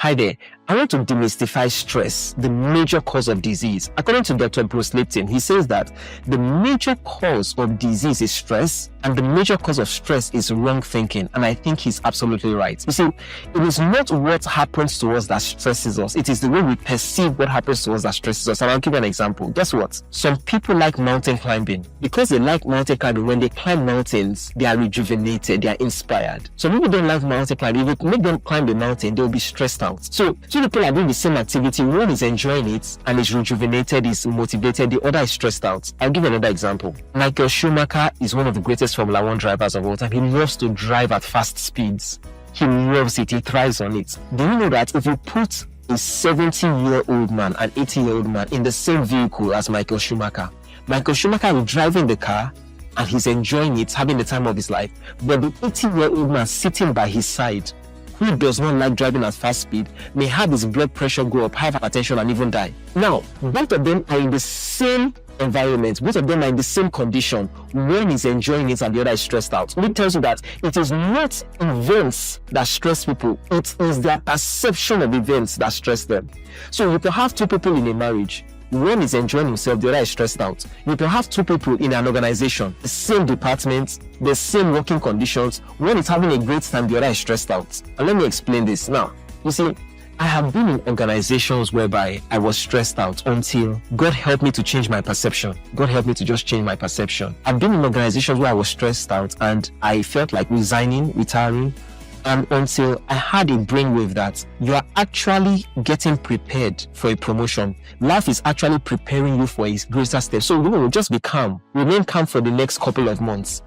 Hi there. I want to demystify stress, the major cause of disease. According to Dr. Bruce Lipton, he says that the major cause of disease is stress, and the major cause of stress is wrong thinking. And I think he's absolutely right. You see, it is not what happens to us that stresses us. It is the way we perceive what happens to us that stresses us. And I'll give you an example. Guess what? Some people like mountain climbing. Because they like mountain climbing, when they climb mountains, they are rejuvenated, they are inspired. Some people don't like mountain climbing. If you make them climb the mountain, they'll be stressed out. So two people are doing the same activity. One is enjoying it and is rejuvenated, is motivated. The other is stressed out. I'll give you another example. Michael Schumacher is one of the greatest Formula 1 drivers of all time. He loves to drive at fast speeds. He loves it. He thrives on it. Do you know that if you put a 70-year-old man and 80-year-old man in the same vehicle as Michael Schumacher is driving the car and he's enjoying it, having the time of his life, but the 80-year-old man sitting by his side, who does not like driving at fast speed, may have his blood pressure go up, have hypertension, and even die. Now, both of them are in the same environment, both of them are in the same condition. One is enjoying it and the other is stressed out. It tells you that it is not events that stress people, it is their perception of events that stress them. So you can have two people in a marriage. One is enjoying himself, the other is stressed out. You can have two people in an organization, the same department, the same working conditions. One is having a great time, the other is stressed out. And let me explain this now. You see, I have been in organizations whereby I was stressed out until God helped me to change my perception. God helped me to just change my perception. I've been in organizations where I was stressed out and I felt like resigning, retiring. And until I had a brainwave that you are actually getting prepared for a promotion. Life is actually preparing you for a greater step. So just be calm. Remain calm for the next couple of months.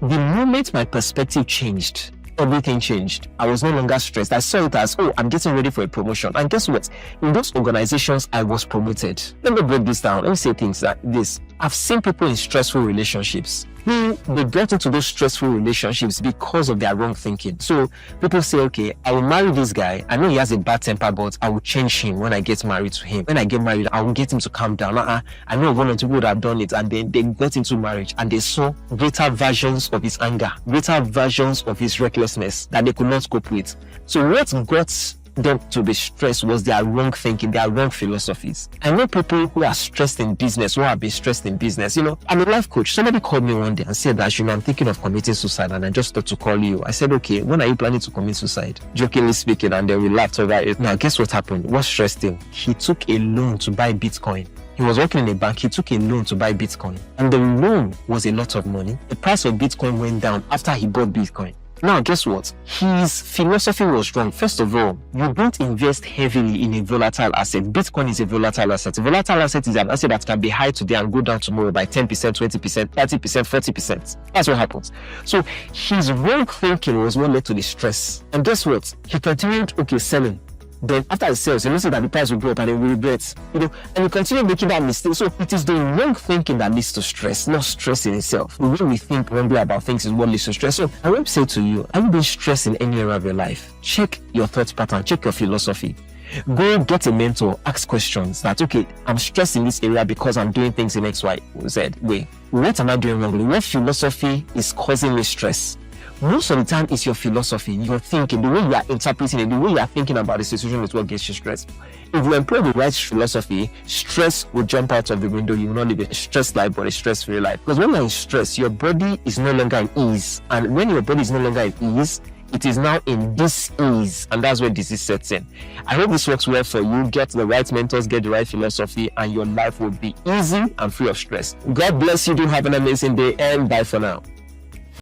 The moment my perspective changed, everything changed. I was no longer stressed. I saw it as, I'm getting ready for a promotion. And guess what? In those organizations, I was promoted. Let me break this down. Let me say things like this. I've seen people in stressful relationships who they get into those stressful relationships because of their wrong thinking. So people say, okay, I will marry this guy. I know he has a bad temper, but I will change him when I get married to him. When I get married, I will get him to calm down. I know one or two people would have done it and then they got into marriage and they saw greater versions of his anger, greater versions of his recklessness that they could not cope with. So what got them to be stressed was their wrong thinking, their wrong philosophies. I know people who are stressed in business, who have been stressed in business. I'm a life coach. Somebody called me one day and said that, I'm thinking of committing suicide, and I just thought to call you. I said, okay, when are you planning to commit suicide? Jokingly speaking, and then we laughed over it. Now, guess what happened? What stressed him? He took a loan to buy Bitcoin. He was working in a bank. He took a loan to buy Bitcoin. And the loan was a lot of money. The price of Bitcoin went down after he bought Bitcoin. Now, guess what? His philosophy was wrong. First of all, you don't invest heavily in a volatile asset. Bitcoin is a volatile asset. A volatile asset is an asset that can be high today and go down tomorrow by 10%, 20%, 30%, 40%. That's what happens. So his wrong thinking was what led to the stress. And guess what? He continued, selling. Then after it sells, you know that the price will go up and he will regret, and you continue making that mistake. So it is the wrong thinking that leads to stress, not stress in itself. The way we think wrongly about things is what leads to stress. So I want to say to you, have you been stressed in any area of your life? Check your thought pattern, check your philosophy. Go get a mentor, ask questions that, I'm stressed in this area because I'm doing things in X, Y, Z. Wait, what am I doing wrongly? What philosophy is causing me stress? Most of the time, it's your philosophy, your thinking, the way you are interpreting it, the way you are thinking about the situation is what gets you stressed. If you employ the right philosophy, stress will jump out of the window. You will not live a stressed life, but a stress-free life. Because when you're in stress, your body is no longer in ease. And when your body is no longer in ease, it is now in dis-ease. And that's where disease sets in. I hope this works well for you. Get the right mentors, get the right philosophy, and your life will be easy and free of stress. God bless you. Do have an amazing day, and bye for now.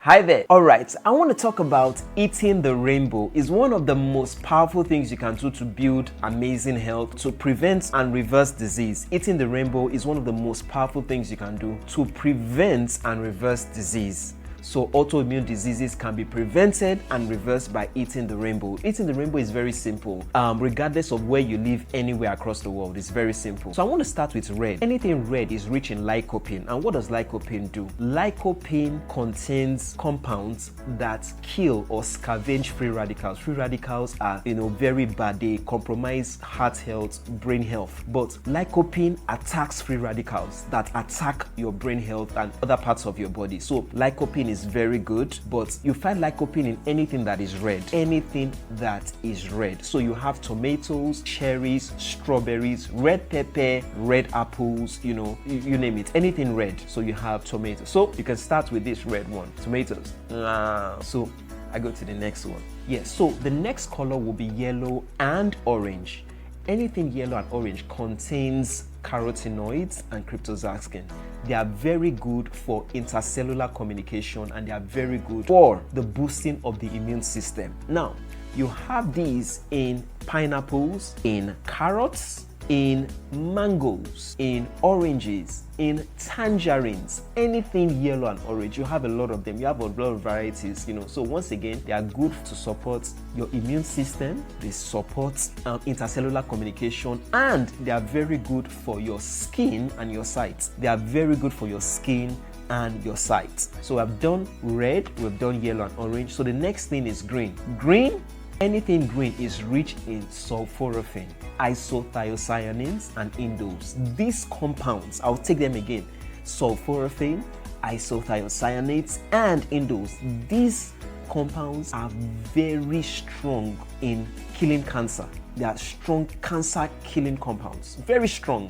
Hi there. Alright, I want to talk about eating the rainbow. It's one of the most powerful things you can do to build amazing health, to prevent and reverse disease. Eating the rainbow is one of the most powerful things you can do to prevent and reverse disease. So autoimmune diseases can be prevented and reversed by eating the rainbow. Eating the rainbow is very simple, regardless of where you live anywhere across the world. It's very simple. So I want to start with red. Anything red is rich in lycopene. And what does lycopene do? Lycopene contains compounds that kill or scavenge free radicals. Free radicals are, very bad. They compromise heart health, brain health. But lycopene attacks free radicals that attack your brain health and other parts of your body. So lycopene is very good, but you find lycopene in anything that is red. Anything that is red. So you have tomatoes, cherries, strawberries, red pepper, red apples, you name it. Anything red. So you have tomatoes. So you can start with this red one, tomatoes. So I go to the next one. Yes, so the next color will be yellow and orange. Anything yellow and orange contains carotenoids and cryptoxanthin. They are very good for intercellular communication, and they are very good for the boosting of the immune system. Now, you have these in pineapples, in carrots, in mangoes, in oranges, in tangerines. Anything yellow and orange, you have a lot of them. You have a lot of varieties, So once again, they are good to support your immune system. They support intercellular communication, and they are very good for your skin and your sight. They are very good for your skin and your sight. So I've done red, we've done yellow and orange. So the next thing is green. Green, anything green is rich in sulforaphane, isothiocyanins, and indoles. These compounds, I'll take them again. Sulforaphane, isothiocyanates, and indoles. These compounds are very strong in killing cancer. They are strong cancer-killing compounds. Very strong.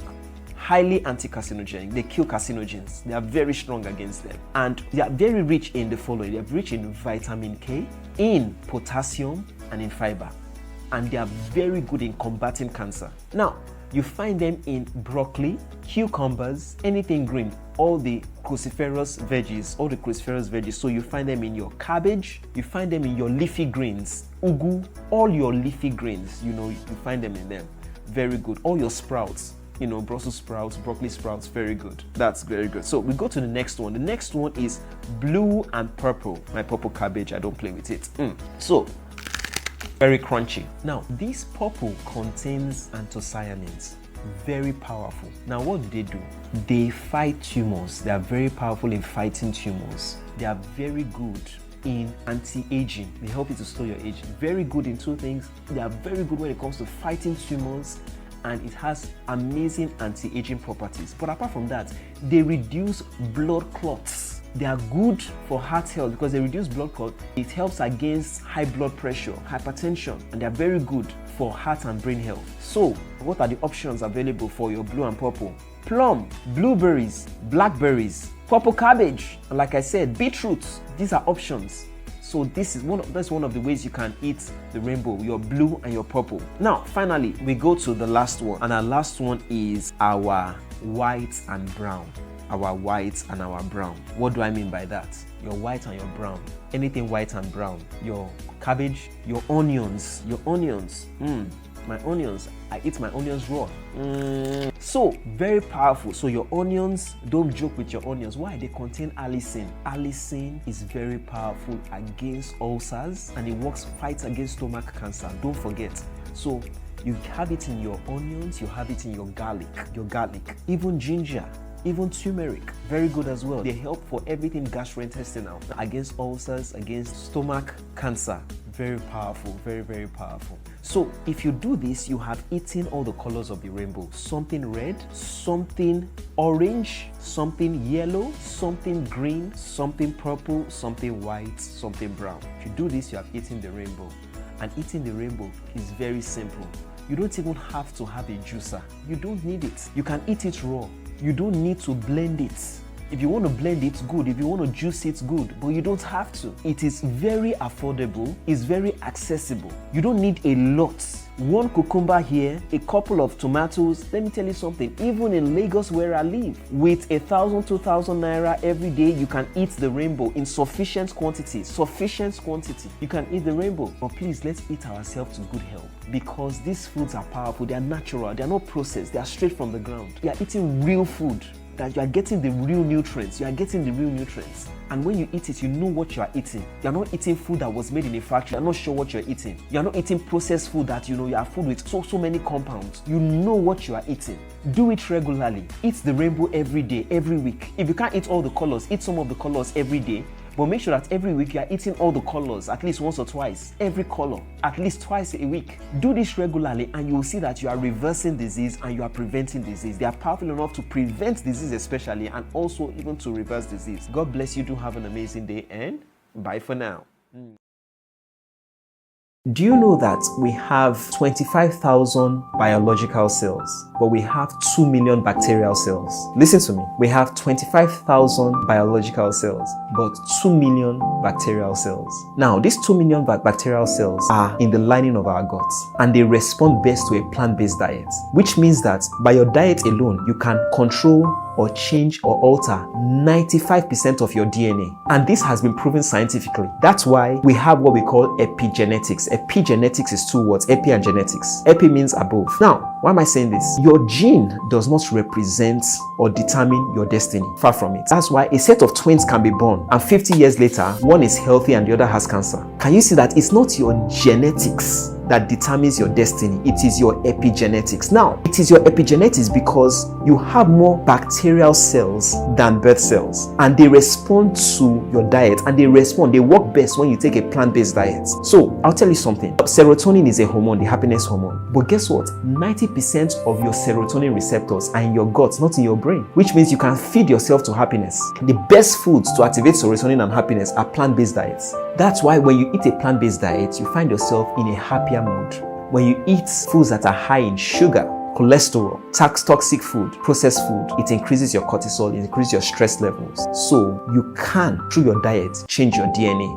Highly anti-carcinogenic. They kill carcinogens. They are very strong against them. And they are very rich in the following. They are rich in vitamin K, in potassium, and in fiber. And they are very good in combating cancer. Now, you find them in broccoli, cucumbers, anything green, all the cruciferous veggies. So you find them in your cabbage, you find them in your leafy greens, ugu, all your leafy greens, you find them in them. Very good. All your sprouts, Brussels sprouts, broccoli sprouts, very good. That's very good. So we go to the next one. The next one is blue and purple. My purple cabbage, I don't play with it. So, very crunchy. Now, this purple contains anthocyanins. Very powerful. Now, what do? They fight tumors. They are very powerful in fighting tumors. They are very good in anti-aging. They help you to slow your age. Very good in two things. They are very good when it comes to fighting tumors, and it has amazing anti-aging properties. But apart from that, they reduce blood clots. They are good for heart health because they reduce blood clot. It helps against high blood pressure, hypertension, and they are very good for heart and brain health. So, what are the options available for your blue and purple? Plum, blueberries, blackberries, purple cabbage, and like I said, beetroots. These are options. So that's one of the ways you can eat the rainbow, your blue and your purple. Now, finally, we go to the last one. And our last one is our white and brown. Our white and our brown. What do I mean by that? Your white and your brown. Anything white and brown. Your cabbage, your onions. My onions. I eat my onions raw. So, very powerful. So your onions, don't joke with your onions. Why? They contain allicin. Allicin is very powerful against ulcers, and it fights against stomach cancer. Don't forget. So you have it in your onions, you have it in your garlic, even ginger, even turmeric, very good as well. They help for everything gastrointestinal, against ulcers, against stomach cancer. Very powerful, very, very powerful. So if you do this, you have eaten all the colors of the rainbow. Something red, something orange, something yellow, something green, something purple, something white, something brown. If you do this, you have eaten the rainbow. And eating the rainbow is very simple. You don't even have to have a juicer. You don't need it. You can eat it raw. You don't need to blend it. If you want to blend it, good. If you want to juice it, good. But you don't have to. It is very affordable. It's very accessible. You don't need a lot. One cucumber here, a couple of tomatoes. Let me tell you something. Even in Lagos where I live, with 1,000, 2,000 naira every day, you can eat the rainbow in sufficient quantity. You can eat the rainbow. But please, let's eat ourselves to good health. Because these foods are powerful. They are natural. They are not processed. They are straight from the ground. You are eating real food. That you are getting the real nutrients. And when you eat it, you know what you are eating. You are not eating food that was made in a factory. You are not sure what you are eating. You are not eating processed food that you are food with so many compounds. You know what you are eating. Do it regularly. Eat the rainbow every day, every week. If you can't eat all the colors, eat some of the colors every day. But make sure that every week you are eating all the colors at least once or twice. Every color at least twice a week. Do this regularly and you will see that you are reversing disease and you are preventing disease. They are powerful enough to prevent disease especially, and also even to reverse disease. God bless you. Do have an amazing day and bye for now. Do you know that we have 25,000 biological cells, but we have 2 million bacterial cells? Listen to me. We have 25,000 biological cells, but 2 million bacterial cells. Now, these 2 million bacterial cells are in the lining of our guts, and they respond best to a plant-based diet, which means that by your diet alone, you can control or change or alter 95% of your DNA. And this has been proven scientifically. That's why we have what we call epigenetics. Epigenetics is 2 words, epi and genetics. Epi means above. Now, why am I saying this? Your gene does not represent or determine your destiny. Far from it. That's why a set of twins can be born, and 50 years later, one is healthy and the other has cancer. Can you see that it's not your genetics that determines your destiny? It is your epigenetics. Now, it is your epigenetics because you have more bacterial cells than birth cells, and they respond to your diet, and they work best when you take a plant-based diet. So, I'll tell you something. Serotonin is a hormone, the happiness hormone. But guess what? 90% of your serotonin receptors are in your gut, not in your brain, which means you can feed yourself to happiness. The best foods to activate serotonin and happiness are plant-based diets. That's why when you eat a plant-based diet, you find yourself in a happier mood. When you eat foods that are high in sugar, cholesterol, toxic food, processed food, it increases your cortisol, it increases your stress levels. So you can, through your diet, change your DNA.